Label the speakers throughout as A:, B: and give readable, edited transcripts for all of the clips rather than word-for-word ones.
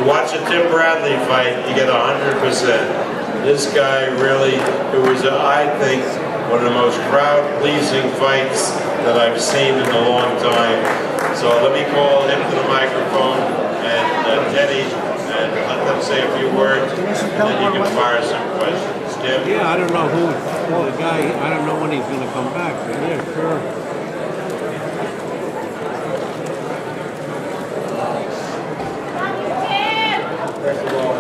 A: watch a Tim Bradley fight, you get 100%. This guy really, it was, I think, one of the most crowd-pleasing fights that I've seen in a long time. So let me call him to the microphone and Teddy, and let them say a few words, and then you can fire some questions. Tim?
B: Yeah, I don't know who the guy, I don't know when he's going to come back, but yeah, sure.
C: First of all,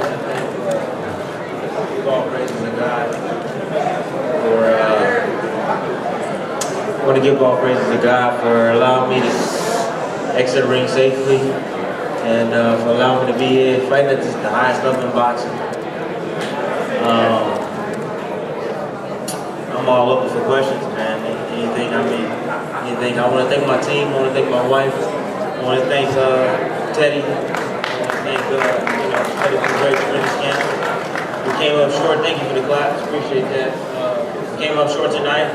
C: give all praises to God for, I want to give all praises to God for allowing me to exit the ring safely and for allowing me to be here fighting at the highest level in boxing. I'm all open for questions, man. Anything, anything. I want to thank my team, I want to thank my wife, I want to thank Teddy. Thank Teddy for the great tremendous camp. We came up short. Thank you for the claps. Appreciate that. We came up short tonight.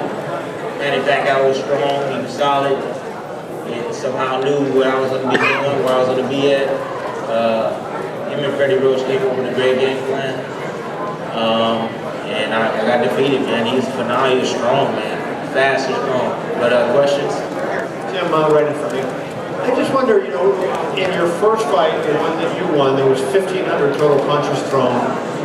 C: Manny Pacquaio was strong. He was solid. And somehow knew where I was going to be doing, where I was going to be at. Him and Freddie Roach came up with a great game plan. And I got defeated, man. He was phenomenal. He was strong, man. Fast and strong. But questions?
D: Tim, right in front of you. I just wonder, you know, in your first fight, the one that you won, there was 1,500 total punches thrown.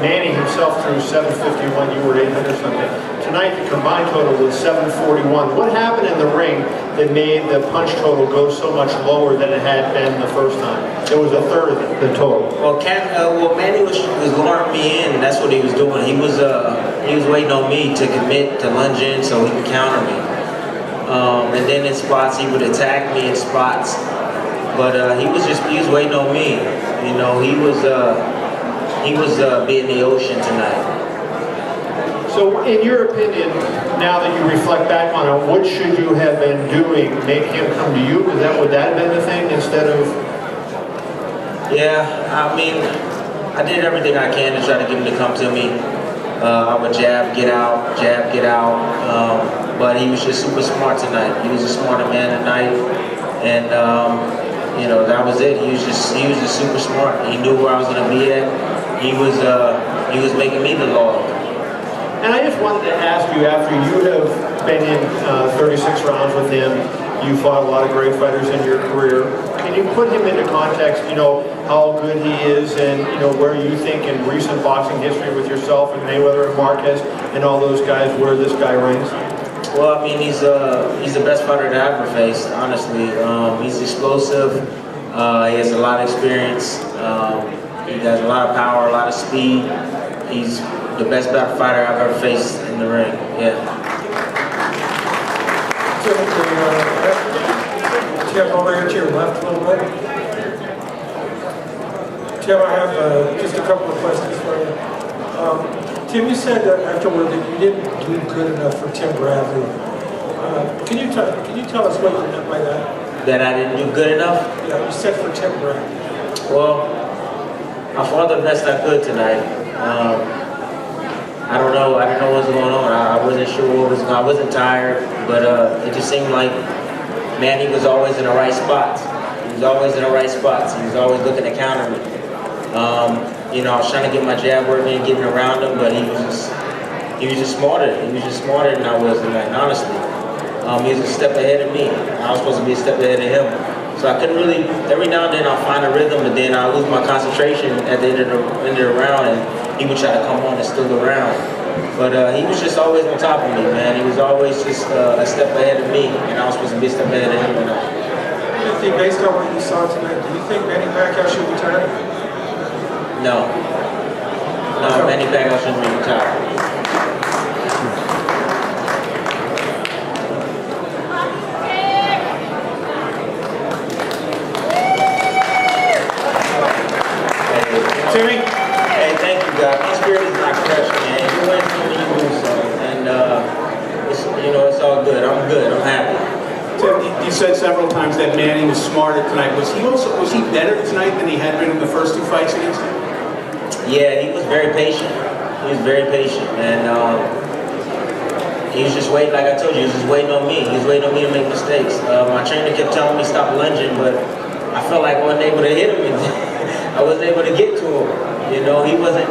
D: Manny himself threw 751, you were 800 something. Tonight, the combined total was 741. What happened in the ring that made the punch total go so much lower than it had been the first time? It was a third of the total.
C: Well, Manny was luring me in. That's what he was doing. He was waiting on me to commit to lunge in so he could counter me. And then in spots he would attack me in spots, but he was waiting on me. You know, he was being the ocean tonight.
D: So, in your opinion, now that you reflect back on it, what should you have been doing? Make him come to you? Would that have been the thing instead of?
C: Yeah, I mean, I did everything I can to try to get him to come to me. I would jab, get out, but he was just super smart tonight. He was a smarter man tonight, and you know, that was it. He was just super smart. He knew where I was going to be at. He was making me the law.
D: And I just wanted to ask you, after you have been in 36 rounds with him, you fought a lot of great fighters in your career. Can you put him into context, you know, how good he is and, you know, where you think in recent boxing history with yourself and Mayweather and Marquez and all those guys, where this guy ranks?
C: Well, I mean, he's the best fighter that I ever faced, honestly. He's explosive. He has a lot of experience. He has a lot of power, a lot of speed. He's the best fighter I've ever faced in the ring. Yeah.
E: Tim, over here to your left a little bit. Tim, I have just a couple of questions for you. Tim, you said afterward that you didn't do good enough for Tim Bradley. Can you tell us what you meant by that?
C: That I didn't do good enough?
E: Yeah, you said for Tim Bradley.
C: Well, I fought the best I could tonight. I don't know what's going on. I wasn't sure what was going on. I wasn't tired, but it just seemed like Manny was always in the right spots. He was always in the right spots. He was always looking to counter me. You know, I was trying to get my jab working and getting around him, but he was just smarter. He was just smarter than I was tonight, honestly. He was a step ahead of me. I was supposed to be a step ahead of him. So I couldn't really, every now and then I'll find a rhythm, but then I'll lose my concentration at the end of the round, and he would try to come on and steal the round. But he was just always on top of me, man. He was always just a step ahead of me, and I was supposed to be a step ahead of him tonight.
E: Do you think, based on what you saw tonight, do you think Manny Pacquiao should retire?
C: No. No, Manny Pacquiao shouldn't be retired.
D: Timmy?
C: Hey, thank you, God. My spirit is not crushed, man. You win some and you lose some. And, it's all good. I'm good. I'm happy.
F: Tim, you said several times that Manny was smarter tonight. Was he better tonight than he had been in the first two fights against him?
C: Yeah, he was very patient. He was very patient. And he was just waiting, like I told you, he was just waiting on me. He was waiting on me to make mistakes. My trainer kept telling me stop lunging, but I felt like I wasn't able to hit him. I wasn't able to get to him. You know, he wasn't,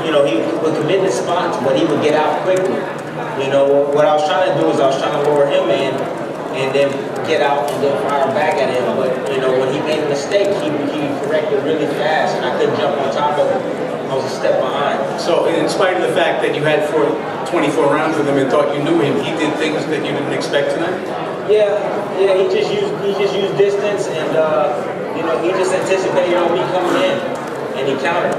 C: you know, he would commit to spots, but he would get out quickly. You know, what I was trying to do is I was trying to lure him in and then get out and then fire back at him. But, you know, when he made a mistake, he corrected really fast and I couldn't jump on top of him. I was a step behind.
F: So in spite of the fact that you had 24 rounds with him and thought you knew him, he did things that you didn't expect tonight?
C: Yeah, he just used distance and, you know, he just anticipated on me coming in and he countered.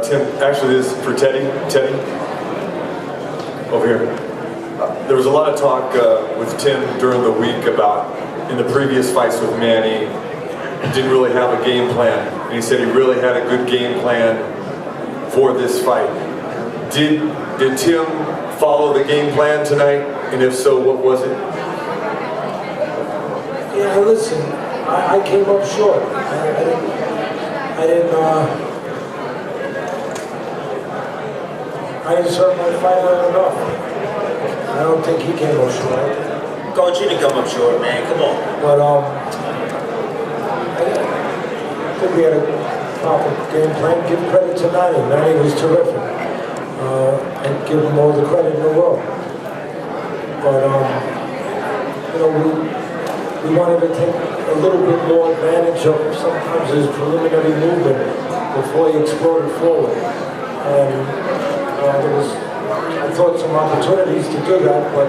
G: Tim, actually this is for Teddy. Teddy, over here. There was a lot of talk with Tim during the week about in the previous fights with Manny, he didn't really have a game plan. And he said he really had a good game plan for this fight. Did Tim follow the game plan tonight? And if so, what was it?
E: Yeah, listen, I came up short. I didn't serve my fighter enough. I don't think he came up short.
C: Coach, you didn't come up short, man. Come on.
E: But I think we had a proper game plan. Give credit to Manny. Manny was terrific. And give him all the credit in the world. But you know, we wanted to take a little bit more advantage of sometimes his preliminary movement before he exploded forward. And there was, I thought, some opportunities to do that, but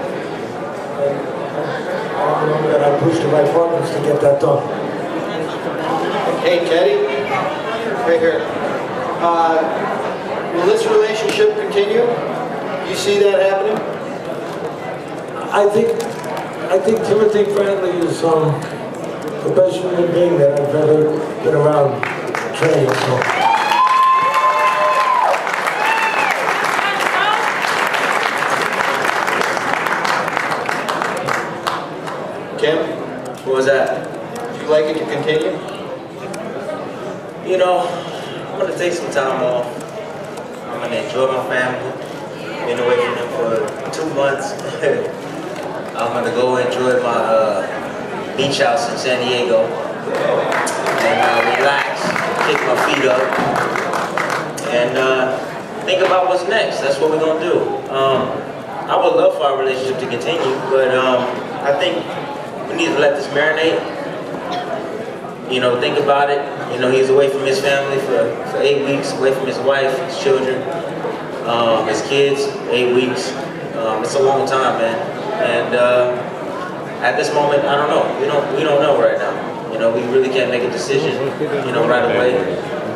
E: I remember that I pushed the right buttons to get that done.
D: Hey, Teddy, right here. Will this relationship continue? You see that happening?
E: I think Timothy Bradley is the best human being that I've ever been around training. So.
D: Tim,
C: What was that?
D: would you like it to continue?
C: You know, I'm gonna take some time off. I'm gonna enjoy my family. Been away from them for 2 months. I'm gonna go enjoy my beach house in San Diego and relax, kick my feet up, and think about what's next. That's what we're gonna do. I would love for our relationship to continue, but I think we need to let this marinate. You know, think about it. You know, he's away from his family for 8 weeks, away from his wife, his children, his kids, 8 weeks. It's a long time, man. And at this moment, I don't know. We don't know right now. You know, we really can't make a decision, you know, right away.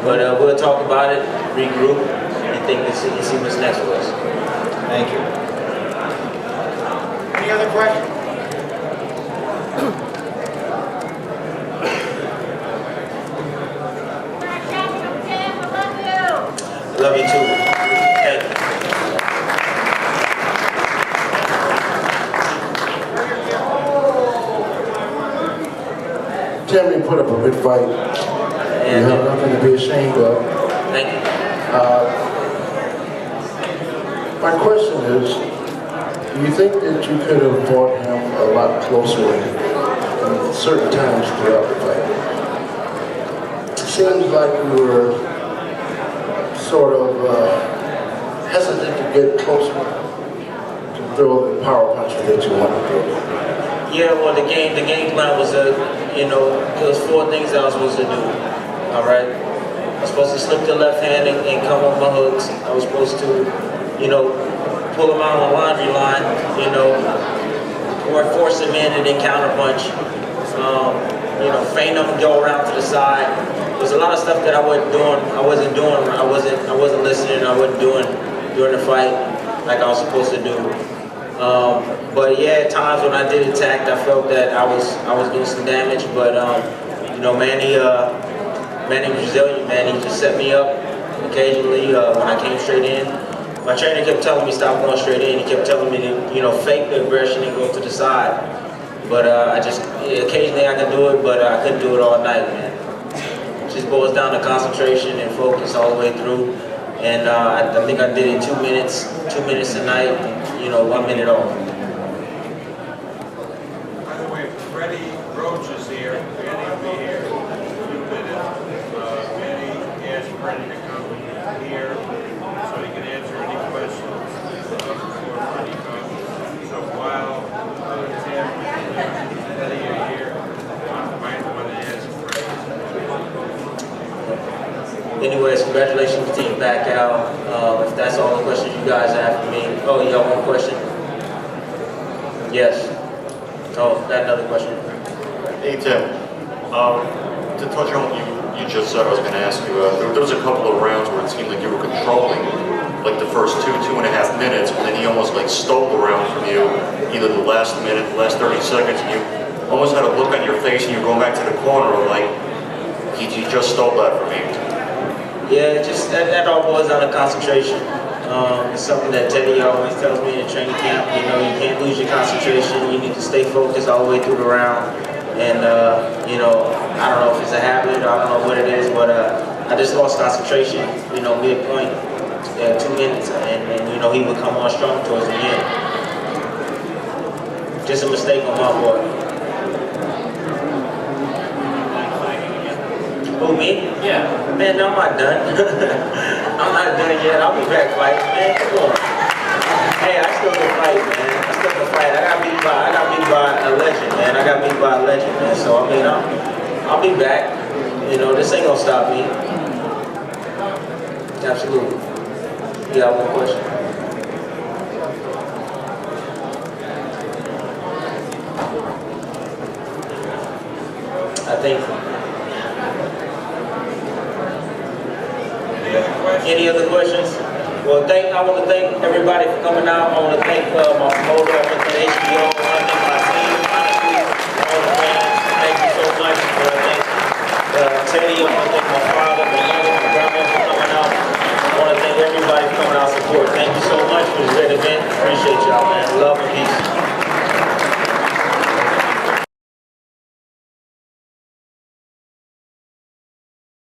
C: But we'll talk about it, regroup, and think and see what's next for us.
D: Thank you. Any other questions?
C: Love you too. Thank you.
H: Tim, you put up a good fight. You have nothing to be ashamed of.
C: Thank you.
H: My question is, do you think that you could have fought him a lot closer at certain times throughout the fight? It seems like you were sort of hesitant to get closer to throw the power punches that you want to throw.
C: Yeah, well, the game plan was, you know, there was 4 things that I was supposed to do. All right, I was supposed to slip the left hand and come up my hooks. I was supposed to, you know, pull him out on the laundry line, you know, or force him in and then counter punch. You know, feint him, go around to the side. There's a lot of stuff that I wasn't doing. I wasn't listening. I wasn't doing during the fight like I was supposed to do. But yeah, at times when I did attack, I felt that I was doing some damage. But you know, Manny was resilient. Manny just set me up occasionally when I came straight in. My trainer kept telling me stop going straight in. He kept telling me to, you know, fake the aggression and go to the side. But occasionally I could do it, but I couldn't do it all night, man. It just boils down to concentration and focus all the way through. And I think I did it 2 minutes tonight, you know, 1 minute off.
A: By the way, Freddie Roach is the Freddie to come here so he can answer any questions before Freddie comes. So while Tim and Freddie are here, I might want to ask Freddie.
C: Anyways, congratulations to Team Pacquiao. If that's all the questions you guys have for me. Oh, you got one question? Yes. Oh, got another question.
I: Hey Tim, to touch on what you just said, I was going to ask you, there was a couple of rounds where it seemed like you were controlling like the first 2.5 minutes, and then he almost like stole the round from you, either the last minute, the last 30 seconds, and you almost had a look on your face and you were going back to the corner of like, he just stole that from me.
C: Yeah, just that all boils down to concentration. It's something that Teddy always tells me in training camp. You know, you can't lose your concentration. You need to stay focused all the way through the round. And, you know, I don't know if it's a habit, I don't know what it is, but I just lost concentration, you know, midpoint, 2 minutes, and, you know, he would come on strong towards the end. Just a mistake on my part. Who, me? Yeah. Man, I'm not done. I'm not done yet. I'll be back fighting, man. Come on. Hey, I still can fight, man. I still can fight. I got beat by a legend, man. I got beat by a legend, man. So I mean, I'll be back. You know, this ain't gonna stop me. Absolutely. You got one question? I think. Any other questions? Well, I want to thank everybody for coming out. I want to thank my promoter, I want to thank HBO.